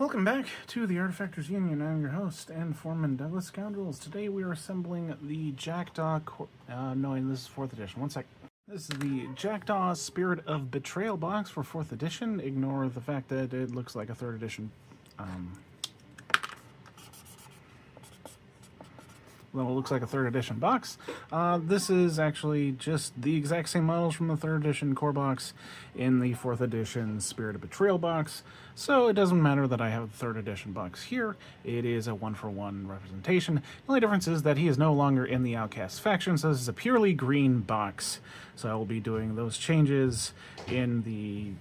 Welcome back to the Artefactors Union. I'm your host and foreman, Douglas Scoundrels. Today we are assembling the Jack Daw... no, this is 4th edition. One sec. This is the Jack Daw Spirit of Betrayal box for 4th edition. Ignore the fact that it looks like a 3rd edition... Well, it looks like a 3rd edition box. This is actually just the exact same models from the 3rd edition core box in the 4th edition Spirit of Betrayal box. So it doesn't matter that I have a 3rd edition box here. It is a 1-for-1 representation. The only difference is that he is no longer in the Outcast faction, so this is a purely green box. So I will be doing those changes in the...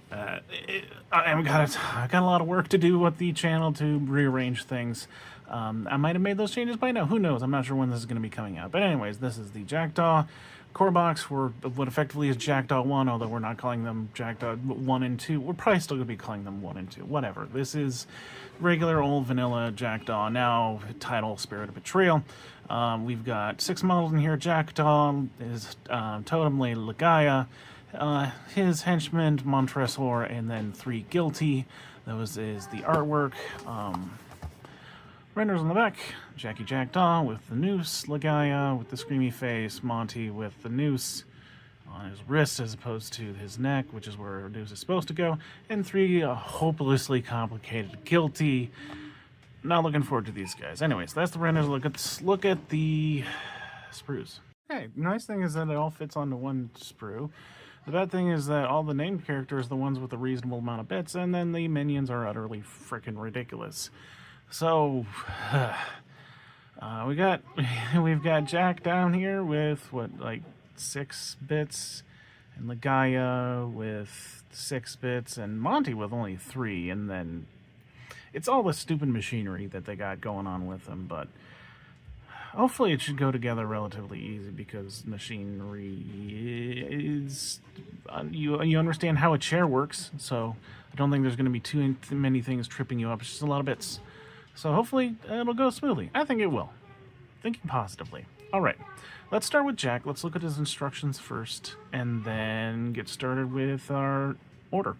I've got a lot of work to do with the channel to rearrange things. I might have made those changes by now. Who knows? I'm not sure when this is going to be coming out. But anyways, this is the Jack Daw core box for what effectively is Jack Daw 1, although we're not calling them Jack Daw 1 and 2. We're probably still going to be calling them 1 and 2. Whatever. This is regular old vanilla Jack Daw, now title Spirit of Betrayal. We've got 6 models in here. Jack Daw, his totem lady Ligeia, his henchman Motressor, and then 3 guilty. Those is the artwork. Renders on the back, Jack Daw with the noose, Ligeia with the screamy face, Monty with the noose on his wrist as opposed to his neck, which is where a noose is supposed to go, and 3 hopelessly complicated guilty. Not looking forward to these guys. Anyways, that's the renders. Let's look at the sprues. Okay, nice thing is that it all fits onto one sprue. The bad thing is that all the named characters are the ones with a reasonable amount of bits, and then the minions are utterly freaking ridiculous. So, we've got Jack down here with, like 6 bits, and Ligeia with 6 bits, and Monty with only 3, and then it's all the stupid machinery that they got going on with them, but hopefully it should go together relatively easy, because machinery is... you understand how a chair works, so I don't think there's going to be too many things tripping you up. It's just a lot of bits. So hopefully it'll go smoothly. I think it will. Thinking positively. Alright, let's start with Jack. Let's look at his instructions first, and then get started with our order.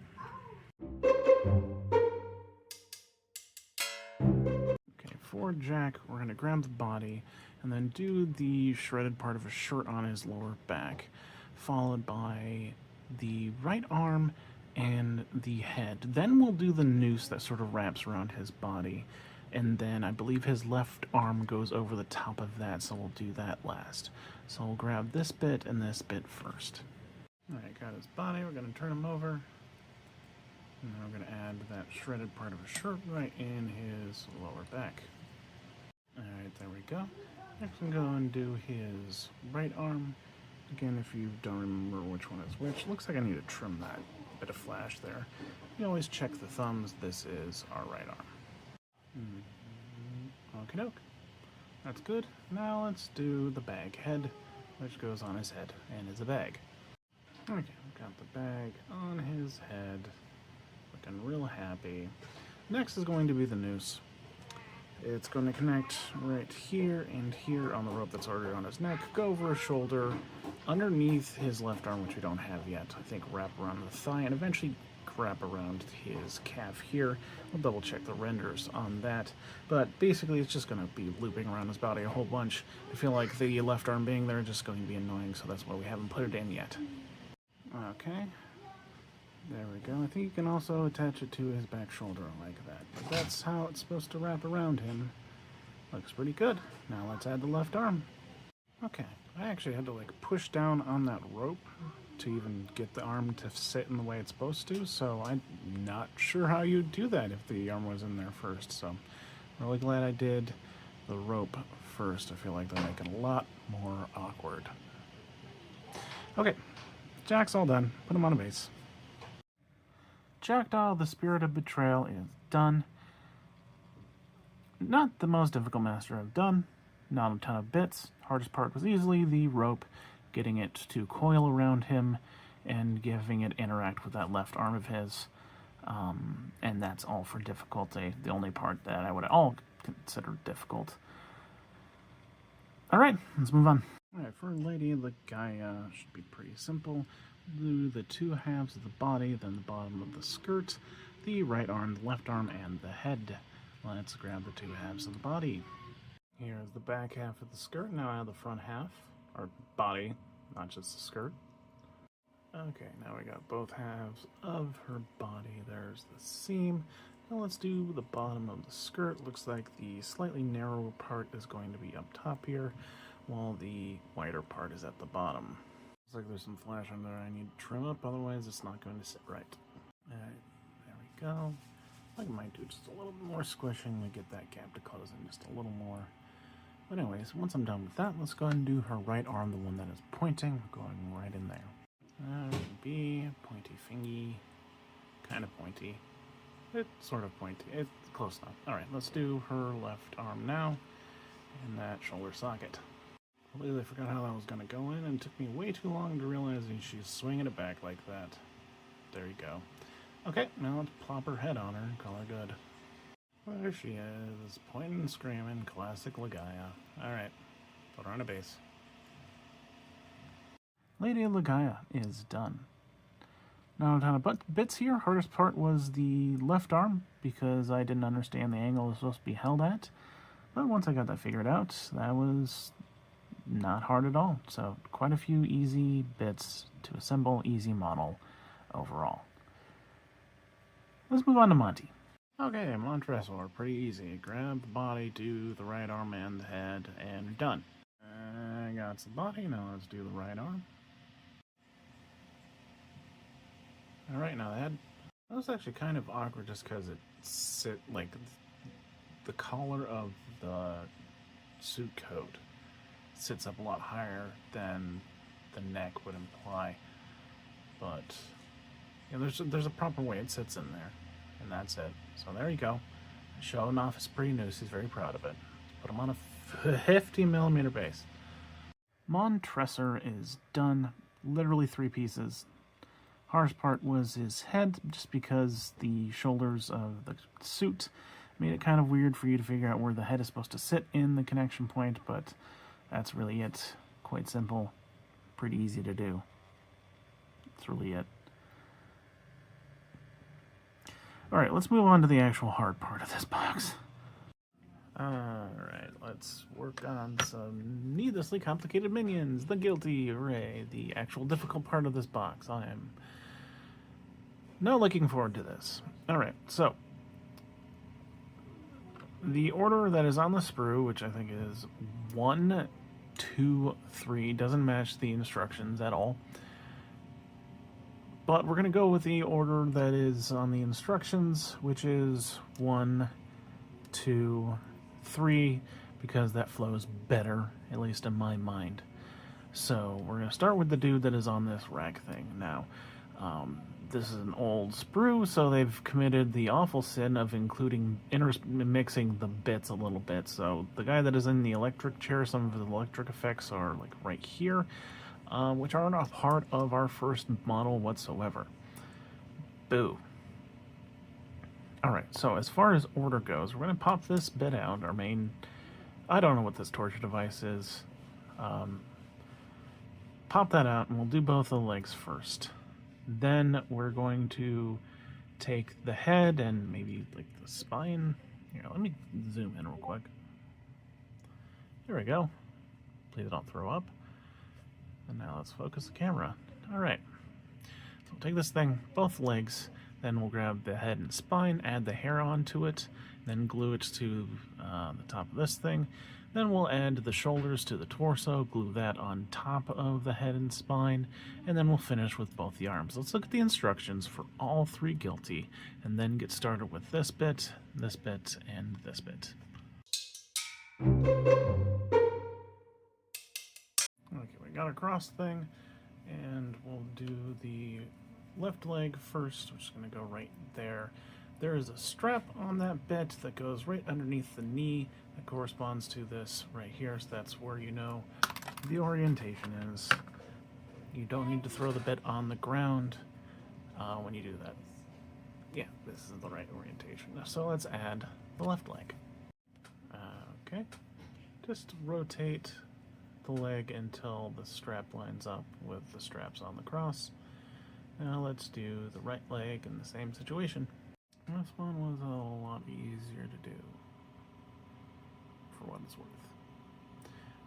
Okay, for Jack, we're going to grab the body, and then do the shredded part of his shirt on his lower back, followed by the right arm and the head. Then we'll do the noose that sort of wraps around his body. And then I believe his left arm goes over the top of that, so we'll do that last. So we'll grab this bit and this bit first. Alright, got his body, we're going to turn him over. And then we're going to add that shredded part of his shirt right in his lower back. Alright, there we go. Next I'm going to do his right arm. Again, if you don't remember which one is which, looks like I need to trim that bit of flash there. You always check the thumbs. This is our right arm. Okie doke. That's good. Now let's do the bag head, which goes on his head and is a bag. Okay, got the bag on his head. Looking real happy. Next is going to be the noose. It's going to connect right here and here on the rope that's already on his neck, go over his shoulder, underneath his left arm, which we don't have yet. I think wrap around the thigh and eventually wrap around his calf here. We'll double check the renders on that, but basically it's just going to be looping around his body a whole bunch. I feel like the left arm being there is just going to be annoying, so that's why we haven't put it in yet. Okay, there we go. I think you can also attach it to his back shoulder like that, but that's how it's supposed to wrap around him. Looks pretty good. Now let's add the left arm. Okay, I actually had to like push down on that rope to even get the arm to sit in the way it's supposed to, so I'm not sure how you'd do that if the arm was in there first, so I'm really glad I did the rope first. I feel like that'll make it a lot more awkward. Okay, Jack's all done. Put him on a base. Jack Daw, the Spirit of Betrayal, is done. Not the most difficult master I've done. Not a ton of bits. Hardest part was easily the rope, getting it to coil around him and giving it interact with that left arm of his. And that's all for difficulty. The only part that I would all consider difficult. Alright, let's move on. Alright, for Lady Ligeia, should be pretty simple. Do the 2 halves of the body, then the bottom of the skirt, the right arm, the left arm, and the head. Let's grab the two halves of the body. Here's the back half of the skirt. Now I have the front half, or body, not just the skirt. Okay, now we got both halves of her body. There's the seam. Now let's do the bottom of the skirt. Looks like the slightly narrower part is going to be up top here, while the wider part is at the bottom. Looks like there's some flash under there I need to trim up, otherwise it's not going to sit right. Alright, there we go. I think I might do just a little bit more squishing to get that gap to close in just a little more. But anyways, once I'm done with that, let's go ahead and do her right arm, the one that is pointing, going right in there. B, pointy fingy, kind of pointy. It's sort of pointy. It's close enough. Alright, let's do her left arm now, and that shoulder socket. I completely forgot how that was going to go in, and it took me way too long to realize she's swinging it back like that. There you go. Okay, now let's plop her head on her and call her good. There she is, pointing and screaming, classic Ligeia. Alright, put her on a base. Lady Ligeia is done. Now, a ton of bits here. Hardest part was the left arm, because I didn't understand the angle it was supposed to be held at. But once I got that figured out, that was not hard at all. So, quite a few easy bits to assemble, easy model overall. Let's move on to Monty. Okay, Motressor, pretty easy. Grab the body, do the right arm and the head, and done. I got the body, now let's do the right arm. Alright, now the head. That was actually kind of awkward just because it the collar of the suit coat sits up a lot higher than the neck would imply. But yeah, there's a proper way it sits in there, and that's it. So there you go. Showing off his pretty noose. He's very proud of it. Put him on a 50mm base. Motressor is done. Literally 3 pieces. Hardest part was his head, just because the shoulders of the suit made it kind of weird for you to figure out where the head is supposed to sit in the connection point, but that's really it. Quite simple. Pretty easy to do. That's really it. Alright, let's move on to the actual hard part of this box. Alright, let's work on some needlessly complicated minions. The guilty, hooray. The actual difficult part of this box. I am not looking forward to this. Alright, so the order that is on the sprue, which I think is 1, 2, 3, doesn't match the instructions at all. But we're going to go with the order that is on the instructions, which is 1, 2, 3, because that flows better, at least in my mind. So we're going to start with the dude that is on this rack thing. Now, this is an old sprue, so they've committed the awful sin of mixing the bits a little bit. So the guy that is in the electric chair, some of the electric effects are like right here, which aren't a part of our first model whatsoever. Boo. Alright, so as far as order goes, we're going to pop this bit out, our main... I don't know what this torture device is. Pop that out, and we'll do both the legs first. Then we're going to take the head and maybe like the spine. Here, let me zoom in real quick. There we go. Please don't throw up. And now let's focus the camera. Alright. So we'll take this thing, both legs, then we'll grab the head and spine, add the hair onto it, then glue it to the top of this thing. Then we'll add the shoulders to the torso, glue that on top of the head and spine, and then we'll finish with both the arms. Let's look at the instructions for all 3 guilty, and then get started with this bit, and this bit. Okay, we got our cross thing, and we'll do the left leg first. I'm just going to go right there. There is a strap on that bit that goes right underneath the knee that corresponds to this right here, so that's where you know the orientation is. You don't need to throw the bit on the ground when you do that. Yeah, this is the right orientation. So let's add the left leg. Okay, just rotate the leg until the strap lines up with the straps on the cross. Now let's do the right leg in the same situation. This one was a lot easier to do, for what it's worth.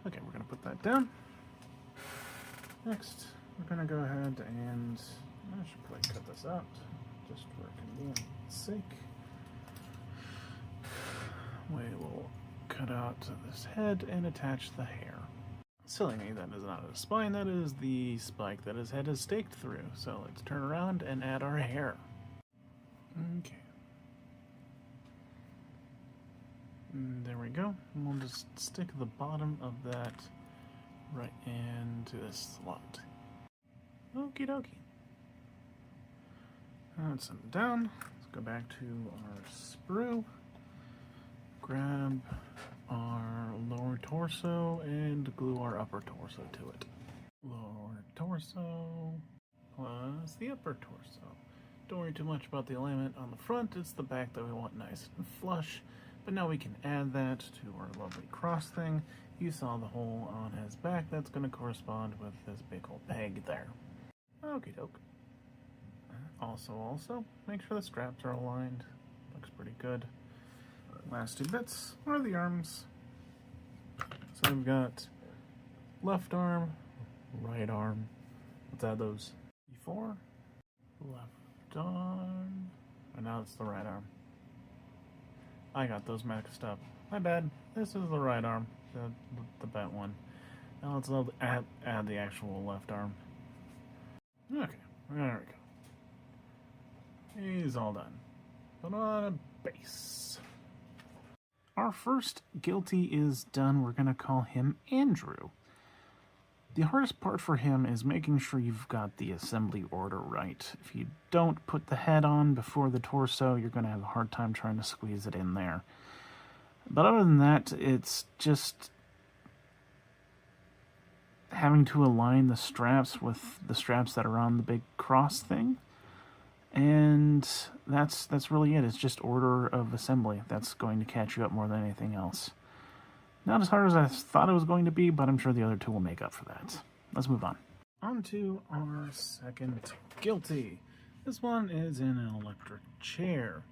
Okay, we're going to put that down. Next, we're going to go ahead and I should probably cut this out just for convenience sake. We will cut out this head and attach the hair. Silly me, that is not a spine, that is the spike that his head is staked through. So let's turn around and add our hair. Okay. And there we go. And we'll just stick the bottom of that right into this slot. Okie dokie. Now let's send it down. Let's go back to our sprue. Grab our lower torso and glue our upper torso to it. Lower torso plus the upper torso. Don't worry too much about the alignment on the front, it's the back that we want nice and flush. But now we can add that to our lovely cross thing. You saw the hole on his back, that's going to correspond with this big old peg there. Okie doke. Also, make sure the straps are aligned. Looks pretty good. Last two bits are the arms. So we've got left arm, right arm. Let's add those. Before, left arm, and now it's the right arm. I got those mixed up. My bad. This is the right arm, the bent one. Now let's add the actual left arm. Okay, there we go. He's all done. Put on a base. Our first guilty is done. We're going to call him Andrew. The hardest part for him is making sure you've got the assembly order right. If you don't put the head on before the torso, you're going to have a hard time trying to squeeze it in there. But other than that, it's just having to align the straps with the straps that are on the big cross thing. And that's really it. It's just order of assembly. That's going to catch you up more than anything else. Not as hard as I thought it was going to be, but I'm sure the other two will make up for that. Let's move on. On to our second guilty. This one is in an electric chair.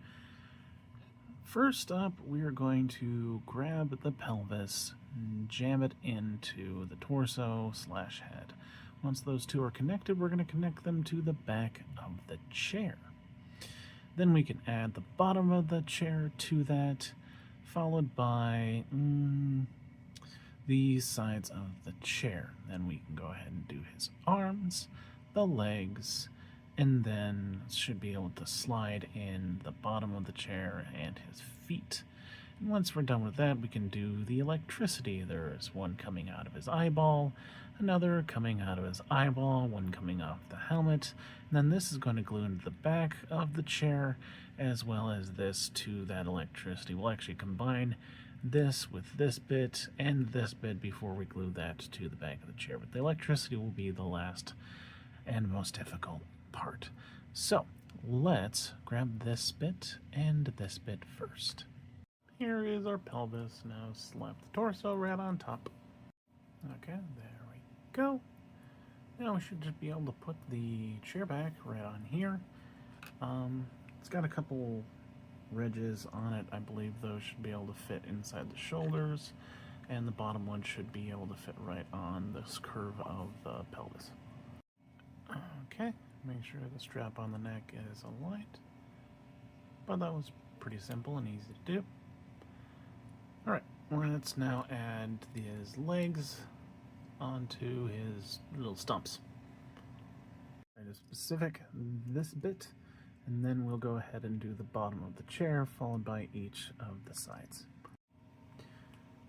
First up, we are going to grab the pelvis and jam it into the torso/head. Once those two are connected, we're going to connect them to the back of the chair. Then we can add the bottom of the chair to that, followed by the sides of the chair. Then we can go ahead and do his arms, the legs, and then should be able to slide in the bottom of the chair and his feet. And once we're done with that, we can do the electricity. There's one coming out of his eyeball, another coming out of his eyeball, one coming off the helmet, and then this is going to glue into the back of the chair, as well as this to that electricity. We'll actually combine this with this bit and this bit before we glue that to the back of the chair, but the electricity will be the last and most difficult part. So let's grab this bit and this bit first. Here is our pelvis. Now slap the torso right on top. Okay, there we go. Now we should just be able to put the chair back right on here. It's got a couple ridges on it. I believe those should be able to fit inside the shoulders, and the bottom one should be able to fit right on this curve of the pelvis. Okay, make sure the strap on the neck is aligned. But that was pretty simple and easy to do. Alright, let's now add his legs onto his little stumps. Right, a specific this bit, and then we'll go ahead and do the bottom of the chair, followed by each of the sides.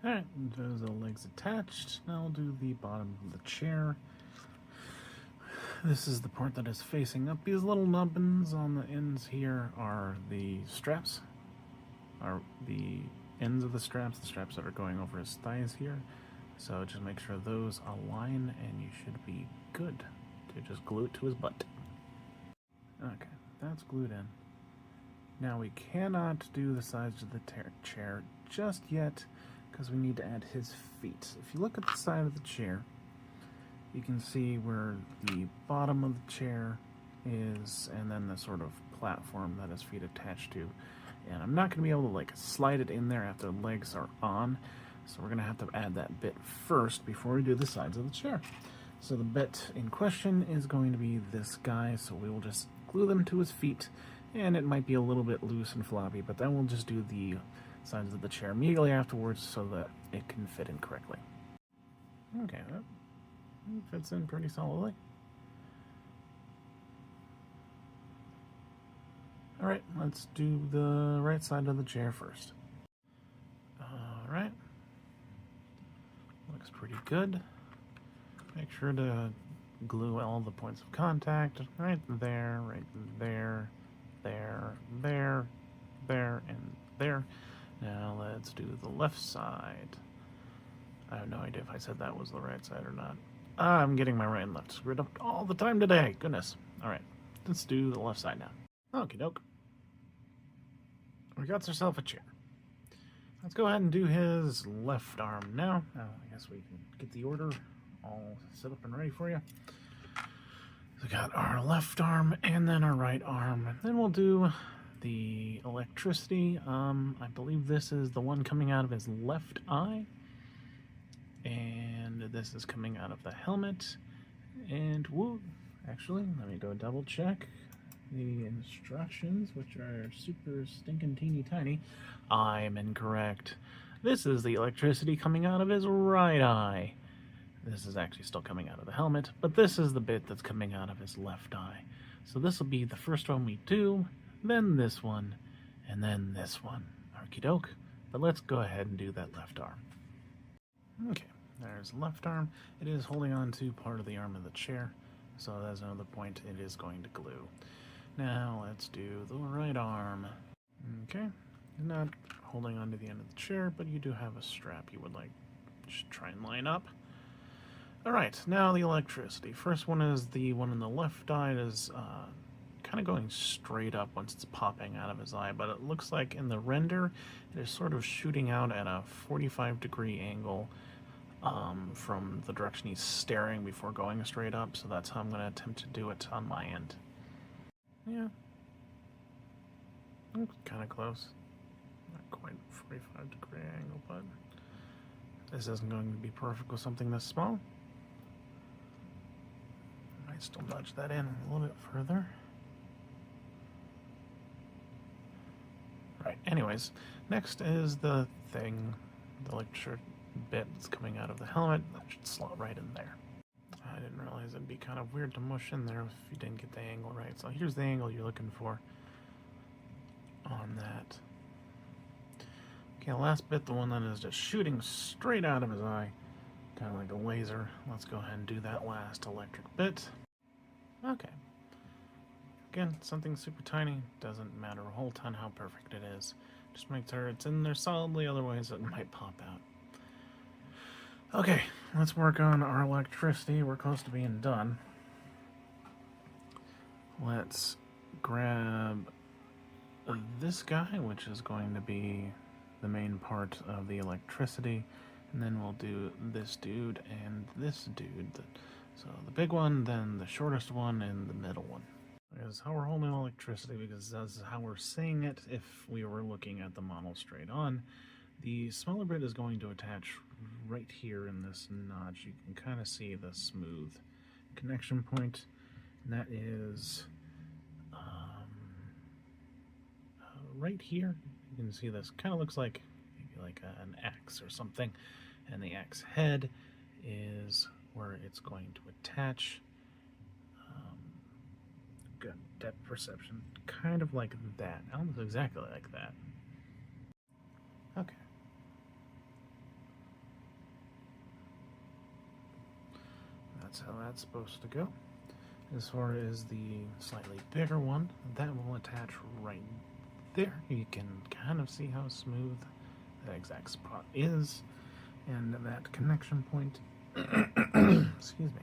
Alright, those are the legs attached. Now we'll do the bottom of the chair. This is the part that is facing up. These little nubbins on the ends here are the straps, are the ends of the straps that are going over his thighs here. So just make sure those align and you should be good to just glue it to his butt. Okay, that's glued in. Now we cannot do the sides of the chair just yet because we need to add his feet. If you look at the side of the chair, you can see where the bottom of the chair is, and then the sort of platform that his feet attach to. And I'm not going to be able to like slide it in there after the legs are on. So we're going to have to add that bit first before we do the sides of the chair. So the bit in question is going to be this guy. So we will just glue them to his feet. And it might be a little bit loose and floppy, but then we'll just do the sides of the chair immediately afterwards so that it can fit in correctly. Okay, that fits in pretty solidly. Alright, let's do the right side of the chair first. Alright. Looks pretty good. Make sure to glue all the points of contact right there, there, and there. Now let's do the left side. I have no idea if I said that was the right side or not. I'm getting my right and left screwed up all the time today. Goodness. Alright, let's do the left side now. Okie doke. We got ourselves a chair. Let's go ahead and do his left arm now. I guess we can get the order all set up and ready for you. So we got our left arm and then our right arm. And then we'll do the electricity. I believe this is the one coming out of his left eye. And this is coming out of the helmet. And whoa, actually, let me go double check the instructions, which are super stinking teeny tiny. I'm incorrect. This is the electricity coming out of his right eye. This is actually still coming out of the helmet, but this is the bit that's coming out of his left eye. So this will be the first one we do, then this one, and then this one. Okie doke. But let's go ahead and do that left arm. Okay, there's the left arm. It is holding on to part of the arm of the chair, so that's another point it is going to glue. Now let's do the right arm. Okay, you're not holding onto the end of the chair, but you do have a strap you would like to try and line up. Alright, now the electricity. First one is the one in the left eye. It is kind of going straight up once it's popping out of his eye, but it looks like in the render it is sort of shooting out at a 45-degree angle from the direction he's staring before going straight up, so that's how I'm going to attempt to do it on my end. Yeah. Looks kind of close. Not quite 45-degree angle, but this isn't going to be perfect with something this small. I might still nudge that in a little bit further. Right, anyways, next is the thing, the electric bit that's coming out of the helmet. That should slot right in there. I didn't realize it'd be kind of weird to mush in there if you didn't get the angle right. So here's the angle you're looking for on that. Okay, last bit, the one that is just shooting straight out of his eye, kind of like a laser. Let's go ahead and do that last electric bit. Okay. Again, something super tiny. Doesn't matter a whole ton how perfect it is. Just make sure it's in there solidly, otherwise it might pop out. Okay, let's work on our electricity. We're close to being done. Let's grab this guy, which is going to be the main part of the electricity, and then we'll do this dude and this dude. So the big one, then the shortest one, and the middle one. Is how we're holding electricity, because that's how we're seeing it if we were looking at the model straight on. The smaller bit is going to attach right here in this notch. You can kind of see the smooth connection point, and that is right here. You can see this kind of looks like maybe like an axe or something, and the axe head is where it's going to attach. Good depth perception, kind of like that, almost exactly like that. Okay. That's how that's supposed to go. As far as the slightly bigger one, that will attach right there. You can kind of see how smooth that exact spot is, and that connection point. Excuse me.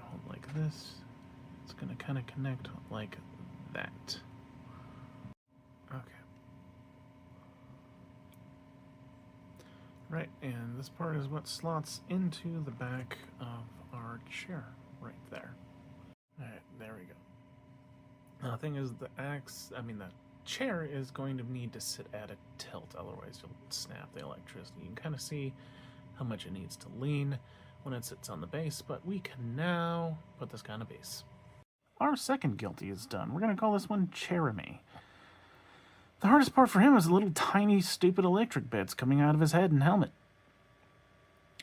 Hold like this. It's going to kind of connect like that. Okay. Right, and this part is what slots into the back of our chair right there. Alright, there we go. Now, the thing is, the chair is going to need to sit at a tilt, otherwise you'll snap the electricity. You can kind of see how much it needs to lean when it sits on the base, but we can now put this guy on a base. Our second guilty is done. We're going to call this one Jeremy. The hardest part for him is the little tiny stupid electric bits coming out of his head and helmet.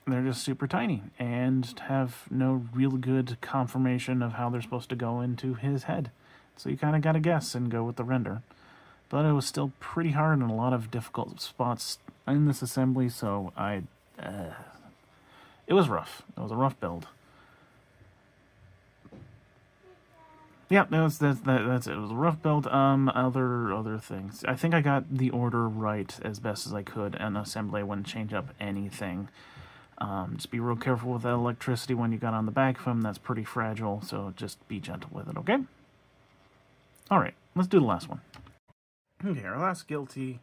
They're just super tiny and have no real good confirmation of how they're supposed to go into his head. So you kind of got to guess and go with the render. But it was still pretty hard and a lot of difficult spots in this assembly, so it was rough. It was a rough build. Yeah, that's it. It was a rough build. Other things. I think I got the order right as best as I could, and assembly wouldn't change up anything. Just be real careful with that electricity when you got on the back of him. That's pretty fragile, so just be gentle with it, okay? Alright, let's do the last one. Okay, our last guilty,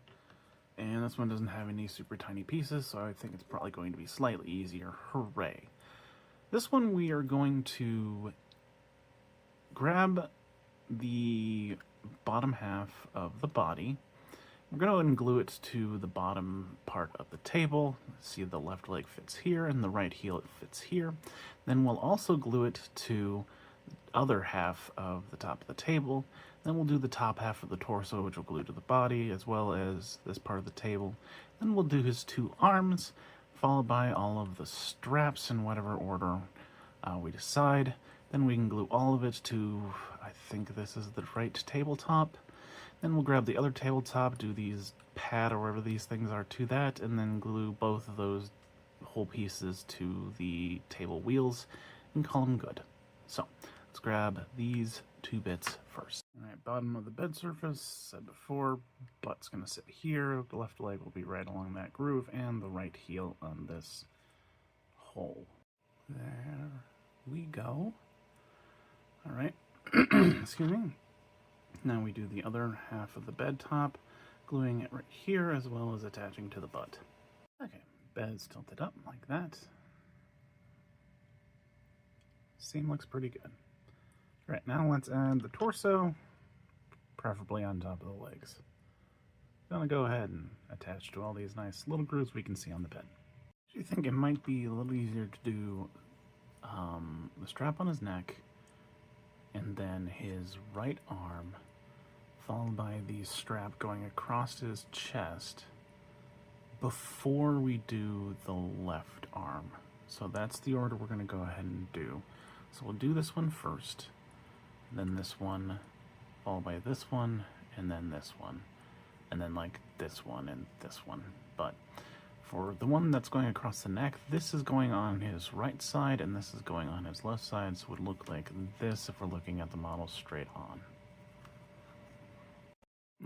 and this one doesn't have any super tiny pieces, so I think it's probably going to be slightly easier. Hooray. This one we are going to grab the bottom half of the body. We're going to go ahead and glue it to the bottom part of the table. See, the left leg fits here and the right heel fits here. Then we'll also glue it to the other half of the top of the table. Then we'll do the top half of the torso, which will glue to the body, as well as this part of the table. Then we'll do his two arms, followed by all of the straps in whatever order we decide. Then we can glue all of it to, I think this is the right tabletop. Then we'll grab the other tabletop, do these pad or whatever these things are to that, and then glue both of those whole pieces to the table wheels and call them good. So let's grab these two bits first. Alright, bottom of the bed surface, said before, butt's gonna sit here, the left leg will be right along that groove, and the right heel on this hole. There we go. Alright, excuse me. Now we do the other half of the bed top, gluing it right here as well as attaching to the butt. Okay, bed's tilted up like that. Seam looks pretty good. Alright, now let's add the torso, preferably on top of the legs. Gonna go ahead and attach to all these nice little grooves we can see on the bed. I think it might be a little easier to do the strap on his neck, and then his right arm, followed by the strap going across his chest before we do the left arm. So that's the order we're going to go ahead and do. So we'll do this one first, then this one, followed by this one, and then this one, and then like this one and this one. But for the one that's going across the neck, this is going on his right side and this is going on his left side, so it would look like this if we're looking at the model straight on.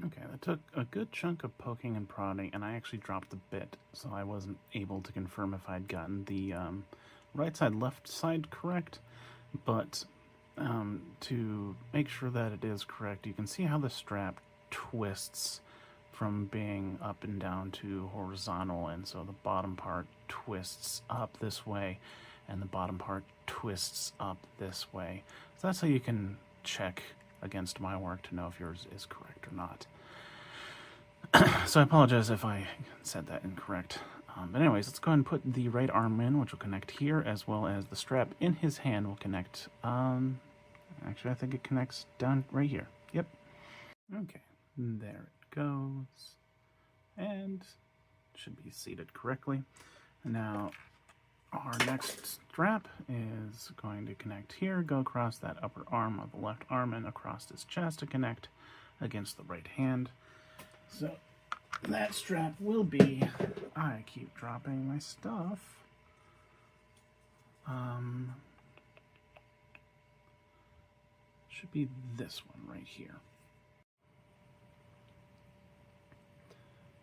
Okay, that took a good chunk of poking and prodding, and I actually dropped the bit, so I wasn't able to confirm if I'd gotten the right side, left side correct, but to make sure that it is correct, you can see how the strap twists from being up and down to horizontal, and so the bottom part twists up this way and the bottom part twists up this way. So that's how you can check against my work to know if yours is correct or not. So I apologize if I said that incorrect. But anyways, let's go ahead and put the right arm in, which will connect here, as well as the strap in his hand will connect. Actually, I think it connects down right here. Yep. Okay, there it goes. And should be seated correctly. Now, our next strap is going to connect here, go across that upper arm of the left arm and across his chest to connect against the right hand. So that strap will be, I keep dropping my stuff. Should be this one right here.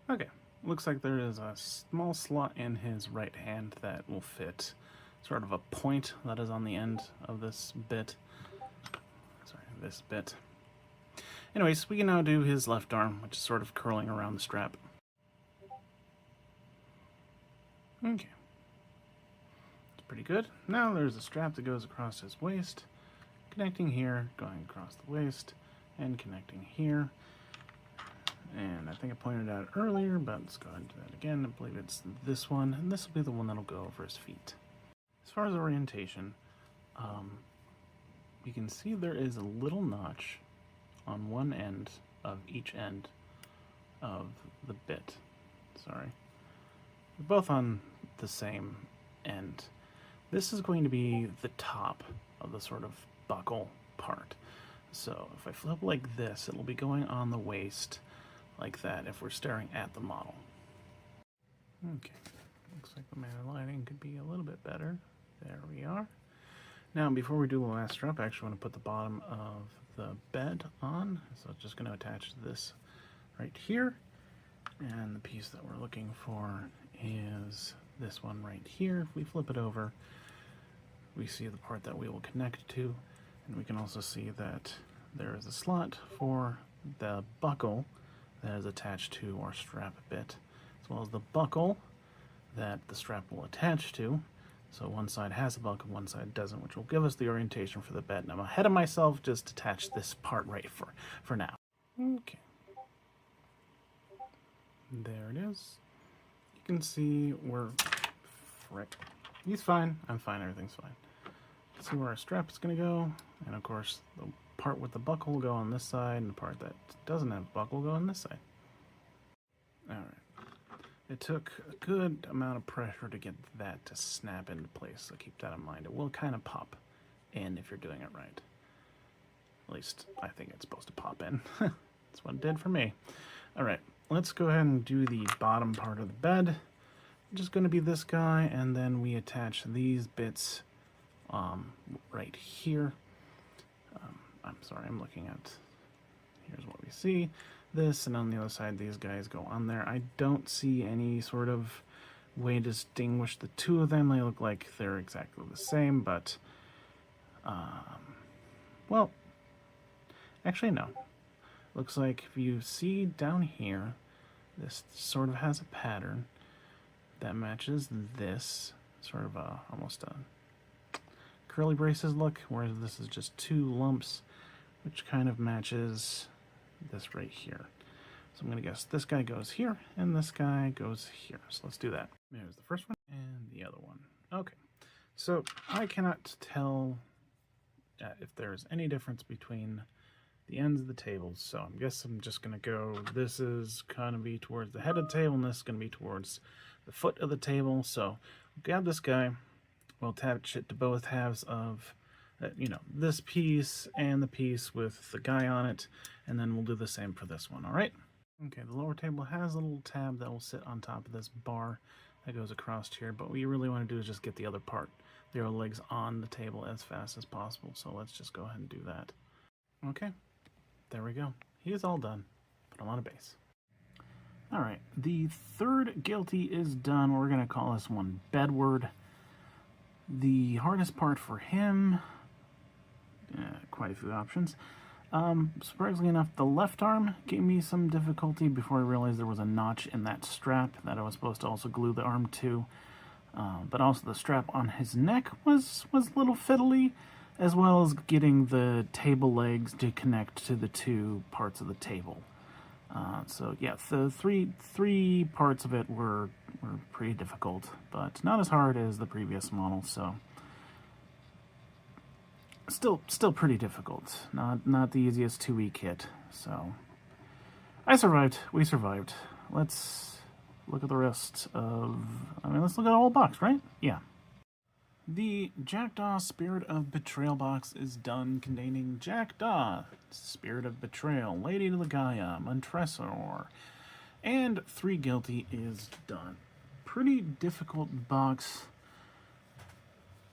Okay, looks like there is a small slot in his right hand that will fit sort of a point that is on the end of this bit. Sorry, this bit. Anyways, we can now do his left arm, which is sort of curling around the strap. Okay. It's Pretty good. Now there's a strap that goes across his waist, connecting here, going across the waist, and connecting here. And I think I pointed out earlier, but let's go ahead and do that again. I believe it's this one, and this will be the one that'll go over his feet. As far as orientation, you can see there is a little notch on one end of each end of the bit. Sorry. They're both on the same end. This is going to be the top of the sort of buckle part. So if I flip like this, it'll be going on the waist like that if we're staring at the model. Okay, looks like the manual lighting could be a little bit better. There we are. Now, before we do the last strap, I actually want to put the bottom of the bed on. So I'm just going to attach this right here. And the piece that we're looking for is this one right here. If we flip it over, we see the part that we will connect to. And we can also see that there is a slot for the buckle that is attached to our strap bit, as well as the buckle that the strap will attach to. So one side has a buckle, one side doesn't, which will give us the orientation for the bed. And I'm ahead of myself, just attach this part right for now. Okay. There it is. You can see we're... Frick. He's fine. I'm fine. Everything's fine. You can see where our strap is going to go. And of course, the part with the buckle will go on this side, and the part that doesn't have a buckle will go on this side. Alright. It took a good amount of pressure to get that to snap into place, so keep that in mind. It will kind of pop in if you're doing it right. At least, I think it's supposed to pop in. That's what it did for me. Alright, let's go ahead and do the bottom part of the bed. Just going to be this guy, and then we attach these bits right here. I'm sorry, I'm looking at... Here's what we see. This, and on the other side, these guys go on there. I don't see any sort of way to distinguish the two of them. They look like they're exactly the same, but... well, actually, no. Looks like if you see down here, this sort of has a pattern that matches this, sort of almost a curly braces look, whereas this is just two lumps, which kind of matches this right here. So I'm going to guess this guy goes here, and this guy goes here. So let's do that. There's the first one, and the other one. Okay, so I cannot tell if there's any difference between the ends of the tables, so I guess I'm just going to go, this is going to be towards the head of the table, and this is going to be towards the foot of the table. So grab this guy, we'll attach it to both halves of, this piece and the piece with the guy on it, and then we'll do the same for this one, all right? Okay, the lower table has a little tab that will sit on top of this bar that goes across here, but what you really want to do is just get the other part, the other legs on the table as fast as possible, so let's just go ahead and do that. Okay, there we go. He is all done. Put him on a base. All right, the third guilty is done. We're going to call this one Bedward. The hardest part for him, quite a few options. Surprisingly enough, the left arm gave me some difficulty before I realized there was a notch in that strap that I was supposed to also glue the arm to. But also the strap on his neck was a little fiddly, as well as getting the table legs to connect to the two parts of the table. So yeah, the three parts of it were pretty difficult, but not as hard as the previous model, so still pretty difficult. Not the easiest 2-week hit. So I survived. We survived. Let's look at the rest of... let's look at the whole box, right? Yeah. The Jack Daw Spirit of Betrayal box is done, containing Jack Daw, Spirit of Betrayal, Lady Ligeia, Motressor, and 3 guilty is done. Pretty difficult box.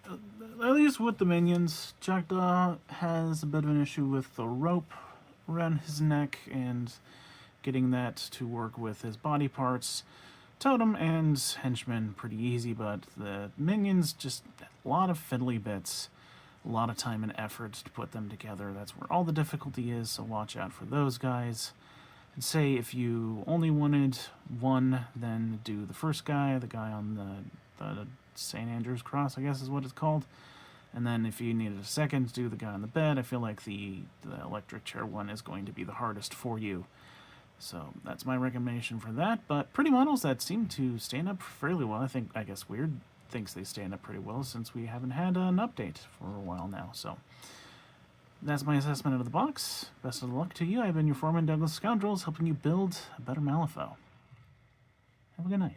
At least with the minions. Jack Daw has a bit of an issue with the rope around his neck and getting that to work with his body parts. Totem and henchmen pretty easy, but the minions just a lot of fiddly bits, a lot of time and effort to put them together. That's where all the difficulty is, so watch out for those guys. I'd say if you only wanted one, then do the first guy, the guy on the St. Andrew's Cross, I guess is what it's called. And then if you needed a second to do the guy on the bed, I feel like the electric chair one is going to be the hardest for you. So that's my recommendation for that. But pretty models that seem to stand up fairly well. I guess Weird thinks they stand up pretty well since we haven't had an update for a while now. So that's my assessment of the box. Best of luck to you. I've been your foreman, Douglas Scoundrels, helping you build a better Malifaux. Have a good night.